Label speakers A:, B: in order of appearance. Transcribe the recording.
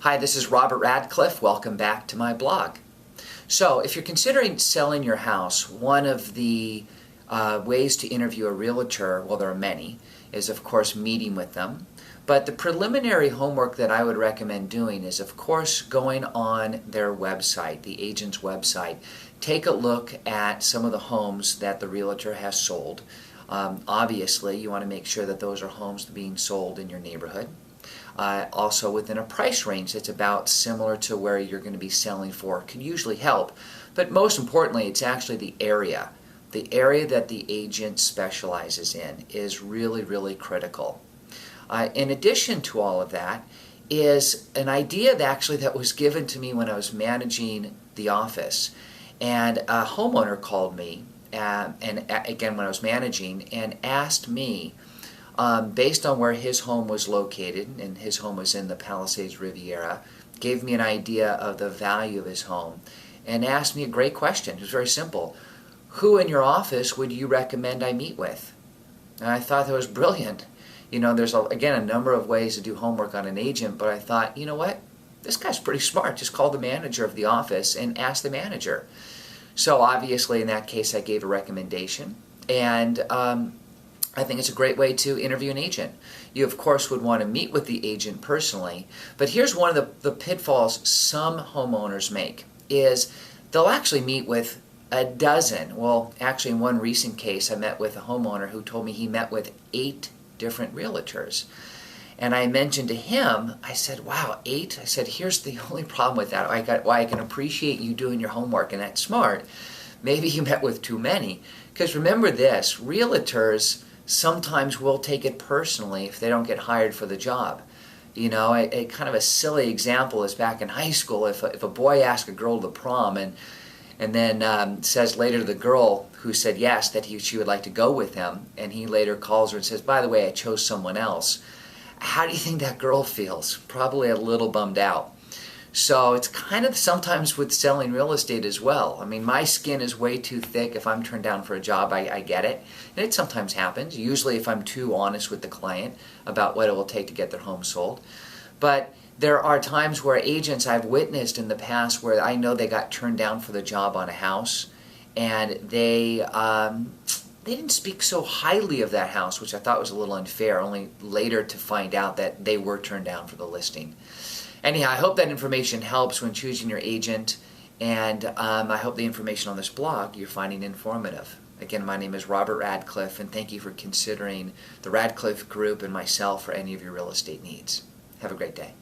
A: Hi, this is Robert Radcliffe. Welcome back to my blog. So, if you're considering selling your house, one of the ways to interview a realtor, well, there are many, is of course meeting with them. But the preliminary homework that I would recommend doing is of course going on their website, the agent's website. Take a look at some of the homes that the realtor has sold. Obviously, you want to make sure that those are homes being sold in your neighborhood. Also within a price range that's about similar to where you're going to be selling for can usually help. But most importantly, it's actually the area. The area that the agent specializes in is really, really critical. In addition to all of that is an idea that was given to me when I was managing the office. And a homeowner called me, and again when I was managing, and asked me, based on where his home was located, and his home was in the Palisades Riviera, gave me an idea of the value of his home, and asked me a great question. It was very simple. Who in your office would you recommend I meet with? And I thought that was brilliant. You know, there's, again, a number of ways to do homework on an agent, but I thought, you know what? This guy's pretty smart. Just call the manager of the office and ask the manager. So obviously in that case I gave a recommendation, and I think it's a great way to interview an agent. You of course would want to meet with the agent personally, but here's one of the pitfalls some homeowners make is they'll actually meet with a dozen. Well, actually in one recent case I met with a homeowner who told me he met with 8 different realtors. And I mentioned to him, I said, wow, 8? I said, here's the only problem with that. Why I can appreciate you doing your homework and that's smart. Maybe you met with too many. Because remember this, realtors sometimes will take it personally if they don't get hired for the job. You know, a kind of a silly example is back in high school, if a boy asks a girl to the prom and then says later to the girl who said yes that she would like to go with him, and he later calls her and says, by the way, I chose someone else. How do you think that girl feels? Probably a little bummed out. So it's kind of sometimes with selling real estate as well. I mean, my skin is way too thick. If I'm turned down for a job, I get it. And it sometimes happens, usually if I'm too honest with the client about what it will take to get their home sold. But there are times where agents I've witnessed in the past where I know they got turned down for the job on a house, and they didn't speak so highly of that house, which I thought was a little unfair, only later to find out that they were turned down for the listing. Anyhow, I hope that information helps when choosing your agent, and I hope the information on this blog you're finding informative. Again, my name is Robert Radcliffe, and thank you for considering the Radcliffe Group and myself for any of your real estate needs. Have a great day.